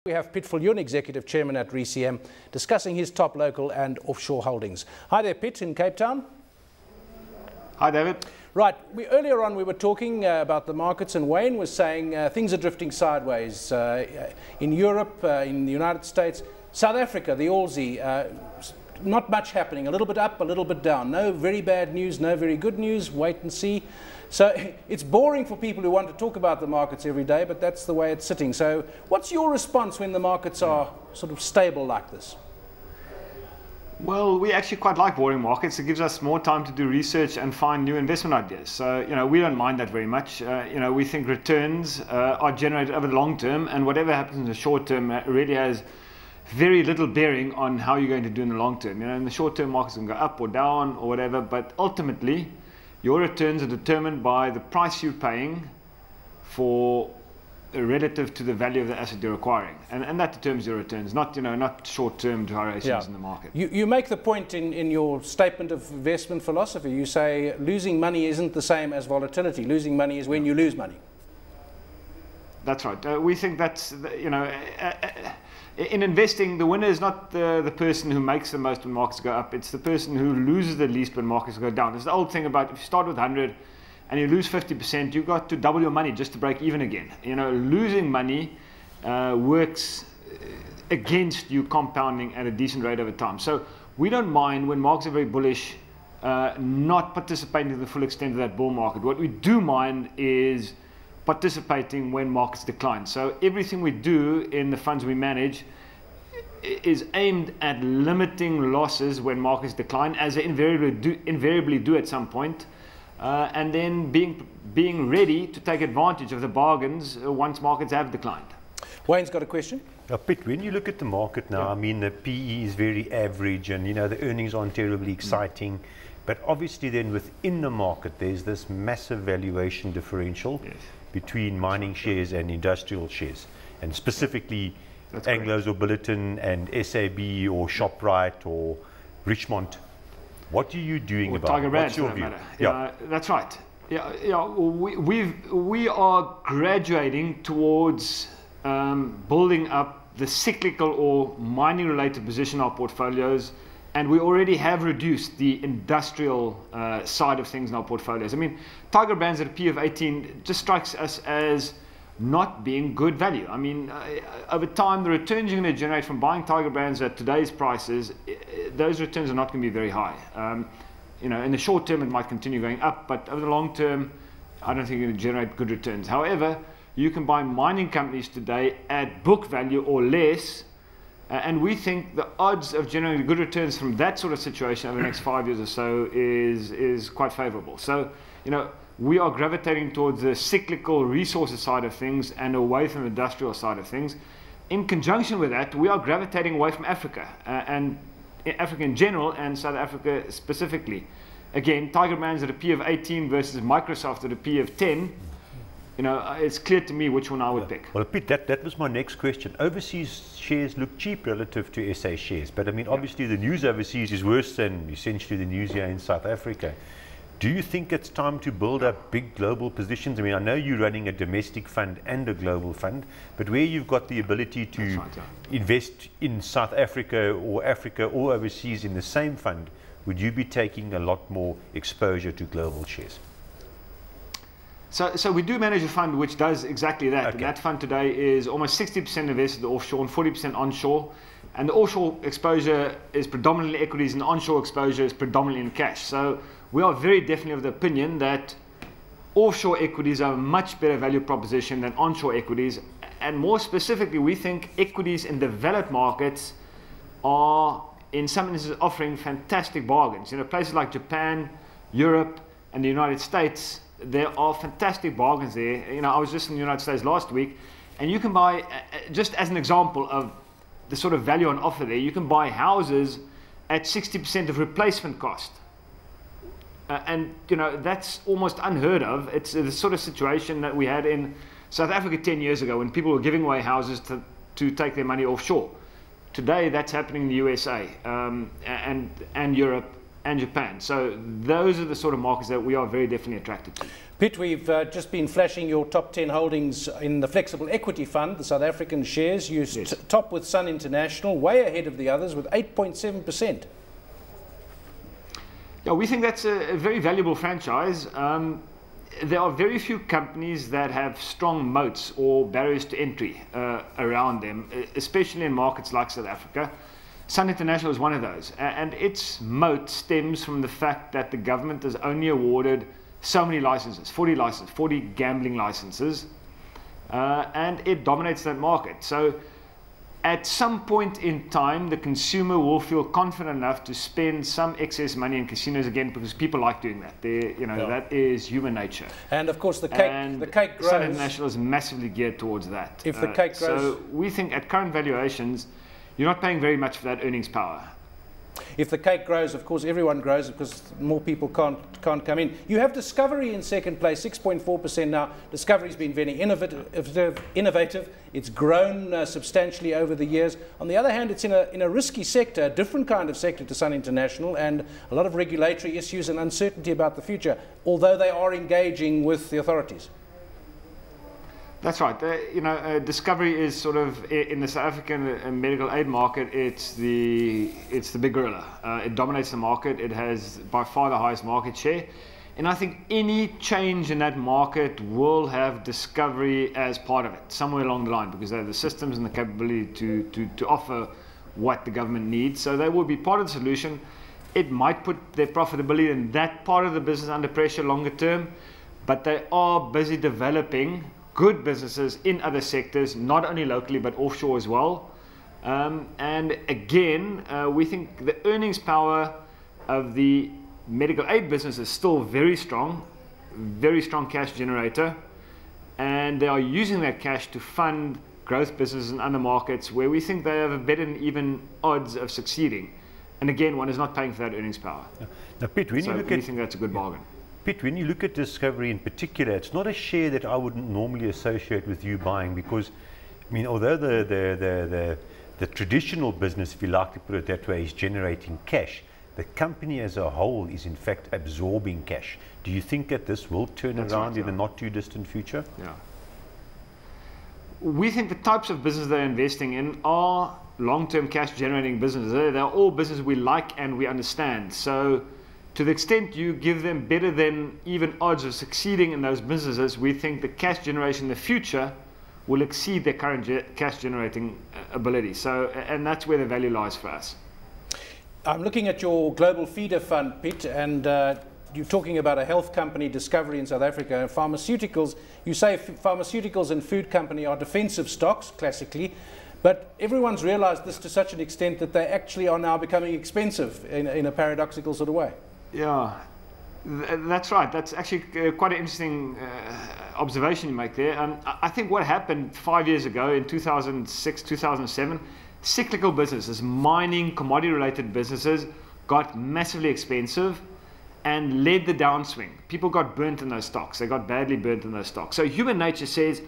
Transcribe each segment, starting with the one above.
We have Piet Viljoen, Executive Chairman at RCM, discussing his top local and offshore holdings. Hi there, Piet, in Cape Town. Hi, David. Right, earlier on we were talking about the markets, and Wayne was saying things are drifting sideways in Europe, in the United States. South Africa, the Aussie, not much happening, a little bit up, a little bit down. No very bad news, no very good news, wait and see. So it's boring for people who want to talk about the markets every day, but that's the way it's sitting. So what's your response when the markets are sort of stable like this? Well, we actually quite like boring markets. It gives us more time to do research and find new investment ideas. So, we don't mind that very much. We think returns are generated over the long term, and whatever happens in the short term really has very little bearing on how you're going to do in the long term. In the short term, markets can go up or down or whatever, but ultimately, your returns are determined by the price you're paying for relative to the value of the asset you're acquiring, and that determines your returns, not short-term gyrations in the market. You make the point in your statement of investment philosophy. You say losing money isn't the same as volatility. Losing money is when you lose money. That's right. We think that's in investing, the winner is not the person who makes the most when markets go up. It's the person who loses the least when markets go down. It's the old thing about if you start with 100 and you lose 50%, you've got to double your money just to break even again. Losing money works against you compounding at a decent rate over time. So we don't mind when markets are very bullish not participating to the full extent of that bull market. What we do mind is participating when markets decline. So everything we do in the funds we manage is aimed at limiting losses when markets decline, as they invariably do at some point, and then being ready to take advantage of the bargains once markets have declined. Wayne's got a question. Piet, when you look at the market now, I mean, the PE is very average, and the earnings aren't terribly exciting. But obviously then within the market, there's this massive valuation differential between mining shares and industrial shares, and specifically Anglo's or Billiton and SAB or ShopRite or Richmond. What are you doing about Tiger it? Brands, What's your view? That's right. We are graduating towards building up the cyclical or mining related position in our portfolios, and we already have reduced the industrial side of things in our portfolios. I mean, Tiger Brands at a P of 18 just strikes us as not being good value. I mean, over time, the returns you're going to generate from buying Tiger Brands at today's prices, those returns are not going to be very high. In the short term, it might continue going up, but over the long term, I don't think you're going to generate good returns. However, you can buy mining companies today at book value or less, and we think the odds of generating good returns from that sort of situation over the next 5 years or so is quite favorable. So, we are gravitating towards the cyclical resources side of things and away from the industrial side of things. In conjunction with that, we are gravitating away from Africa, and Africa in general and South Africa specifically. Again, Tiger Brands at a P of 18 versus Microsoft at a P of 10. It's clear to me which one I would pick. Well, Piet, that was my next question. Overseas shares look cheap relative to SA shares, but I mean, obviously the news overseas is worse than essentially the news here in South Africa. Do you think it's time to build up big global positions? I mean, I know you're running a domestic fund and a global fund, but where you've got the ability to invest in South Africa or overseas in the same fund, would you be taking a lot more exposure to global shares? So we do manage a fund which does exactly that. Okay. And that fund today is almost 60% invested offshore and 40% onshore. And the offshore exposure is predominantly equities, and the onshore exposure is predominantly in cash. So we are very definitely of the opinion that offshore equities are a much better value proposition than onshore equities. And more specifically, we think equities in developed markets are, in some instances, offering fantastic bargains. Places like Japan, Europe, and the United States, there are fantastic bargains there. I was just in the United States last week, and you can buy, just as an example of the sort of value on offer there, you can buy houses at 60% of replacement cost. And that's almost unheard of. It's the sort of situation that we had in South Africa 10 years ago when people were giving away houses to take their money offshore. Today, that's happening in the USA and Europe and Japan. So those are the sort of markets that we are very definitely attracted to. Piet, we've just been flashing your top 10 holdings in the flexible equity fund, the South African shares. You top with Sun International, way ahead of the others with 8.7%. Yeah, we think that's a very valuable franchise. There are very few companies that have strong moats or barriers to entry around them, especially in markets like South Africa. Sun International is one of those, and its moat stems from the fact that the government has only awarded so many licenses, 40 gambling licenses, and it dominates that market. So at some point in time, the consumer will feel confident enough to spend some excess money in casinos again, because people like doing that. That is human nature. And of course, the cake grows. Sun International is massively geared towards that. If the cake grows, so we think at current valuations, you're not paying very much for that earnings power. If the cake grows, of course, everyone grows because more people can't come in. You have Discovery in second place, 6.4% now. Discovery's been very innovative. It's grown substantially over the years. On the other hand, it's in a risky sector, a different kind of sector to Sun International, and a lot of regulatory issues and uncertainty about the future, although they are engaging with the authorities. That's right. Discovery is sort of, in the South African medical aid market, it's the big gorilla. It dominates the market. It has by far the highest market share. And I think any change in that market will have Discovery as part of it, somewhere along the line, because they have the systems and the capability to offer what the government needs. So they will be part of the solution. It might put their profitability in that part of the business under pressure longer term, but they are busy developing good businesses in other sectors, not only locally but offshore as well. And again, we think the earnings power of the medical aid business is still very strong cash generator, and they are using that cash to fund growth businesses in other markets where we think they have a better and even odds of succeeding. And again, one is not paying for that earnings power. Yeah. Now, Piet, when you look we think that's a good bargain. Piet, when you look at Discovery in particular, it's not a share that I wouldn't normally associate with you buying, because, I mean, although the traditional business, if you like to put it that way, is generating cash, the company as a whole is in fact absorbing cash. Do you think that this will turn around in the not too distant future? Yeah. We think the types of business they're investing in are long-term cash generating businesses. They're all businesses we like and we understand. So to the extent you give them better than even odds of succeeding in those businesses, we think the cash generation in the future will exceed their current cash generating ability. So, and that's where the value lies for us. I'm looking at your global feeder fund, Piet, and you're talking about a health company, Discovery in South Africa, and pharmaceuticals. You say pharmaceuticals and food company are defensive stocks, classically, but everyone's realized this to such an extent that they actually are now becoming expensive in a paradoxical sort of way. Yeah, that's right. That's actually quite an interesting observation you make there. I think what happened 5 years ago in 2006, 2007, cyclical businesses, mining, commodity-related businesses got massively expensive and led the downswing. People got burnt in those stocks. They got badly burnt in those stocks. So human nature says,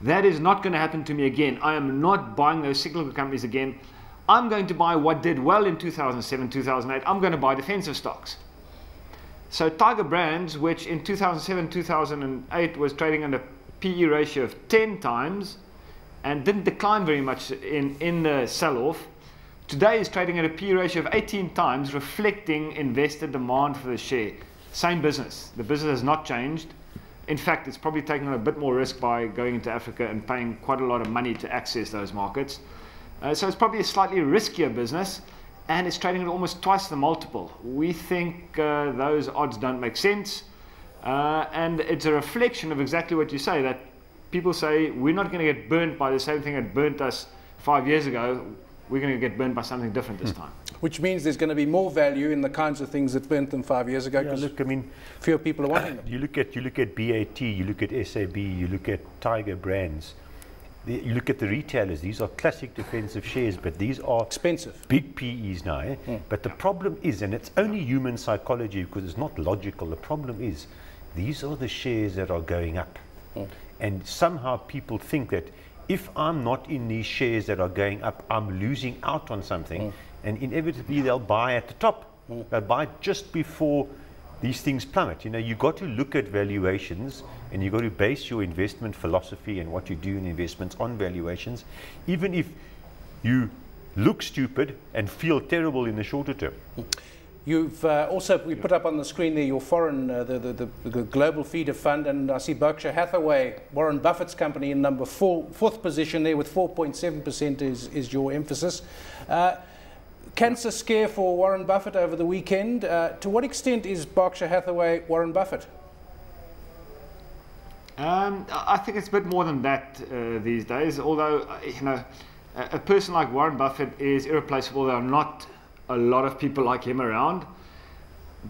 that is not going to happen to me again. I am not buying those cyclical companies again. I'm going to buy what did well in 2007, 2008. I'm going to buy defensive stocks. So Tiger Brands, which in 2007, 2008 was trading at a PE ratio of 10 times and didn't decline very much in the sell-off, today is trading at a PE ratio of 18 times, reflecting investor demand for the share. Same business. The business has not changed. In fact, it's probably taking on a bit more risk by going into Africa and paying quite a lot of money to access those markets. So it's probably a slightly riskier business, and it's trading at almost twice the multiple. We think those odds don't make sense, and it's a reflection of exactly what you say, that people say we're not going to get burnt by the same thing that burnt us 5 years ago. We're going to get burnt by something different this time. Which means there's going to be more value in the kinds of things that burnt them 5 years ago. Yeah, look, I mean, fewer people are wanting them. You look at BAT, you look at SAB, you look at Tiger Brands. You look at the retailers, these are classic defensive shares, but these are expensive, big PEs now. But the problem is, and it's only human psychology because it's not logical, the problem is these are the shares that are going up. And somehow people think that if I'm not in these shares that are going up, I'm losing out on something. And inevitably they'll buy at the top Buy just before these things plummet. You know, you've got to look at valuations, and you've got to base your investment philosophy and what you do in investments on valuations, even if you look stupid and feel terrible in the shorter term. You've also, we put up on the screen there your foreign, the global feeder fund, and I see Berkshire Hathaway, Warren Buffett's company, in number fourth position there with 4.7% is your emphasis. Cancer scare for Warren Buffett over the weekend. To what extent is Berkshire Hathaway Warren Buffett? I think it's a bit more than that these days, although, you know, a person like Warren Buffett is irreplaceable. There are not a lot of people like him around.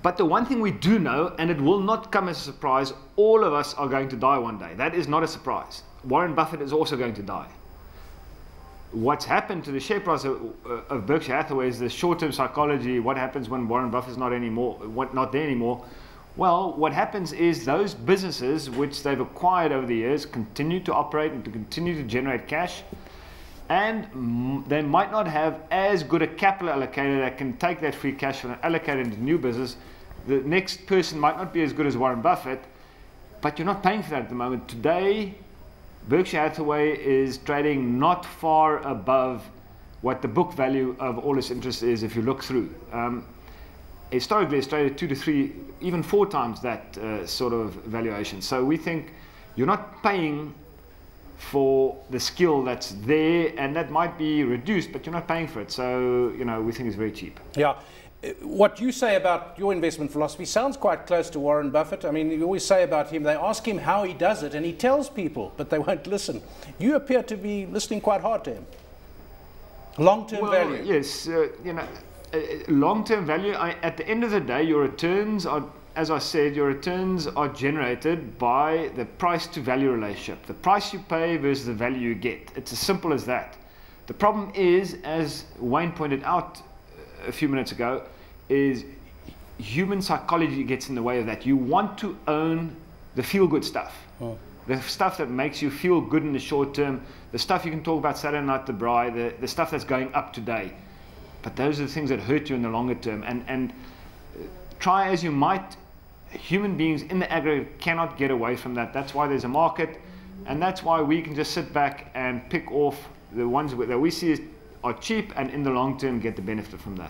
But the one thing we do know, and it will not come as a surprise, all of us are going to die one day. That is not a surprise. Warren Buffett is also going to die. What's happened to the share price of Berkshire Hathaway is the short-term psychology. What happens when Warren Buffett's not there anymore? Well, what happens is those businesses which they've acquired over the years continue to operate and to continue to generate cash. And they might not have as good a capital allocator that can take that free cash and allocate it into new business. The next person might not be as good as Warren Buffett, but you're not paying for that at the moment. Today, Berkshire Hathaway is trading not far above what the book value of all its interest is if you look through. Historically, it's traded 2 to 3, even 4 times that sort of valuation. So we think you're not paying for the skill that's there, and that might be reduced, but you're not paying for it. So, you know, we think it's very cheap. Yeah. What you say about your investment philosophy sounds quite close to Warren Buffett. I mean, you always say about him, they ask him how he does it, and he tells people, but they won't listen. You appear to be listening quite hard to him. Long-term value. Yes, you know, long-term value, at the end of the day, your returns are, as I said, your returns are generated by the price to value relationship. The price you pay versus the value you get. It's as simple as that. The problem is, as Wayne pointed out a few minutes ago, is human psychology gets in the way of that. You want to own the feel-good stuff. The stuff that makes you feel good in the short term, the stuff you can talk about Saturday night, the braai, the stuff that's going up today. But those are the things that hurt you in the longer term. And try as you might, human beings in the aggregate cannot get away from that. That's why there's a market, and that's why we can just sit back and pick off the ones that we see are cheap, and in the long term get the benefit from that.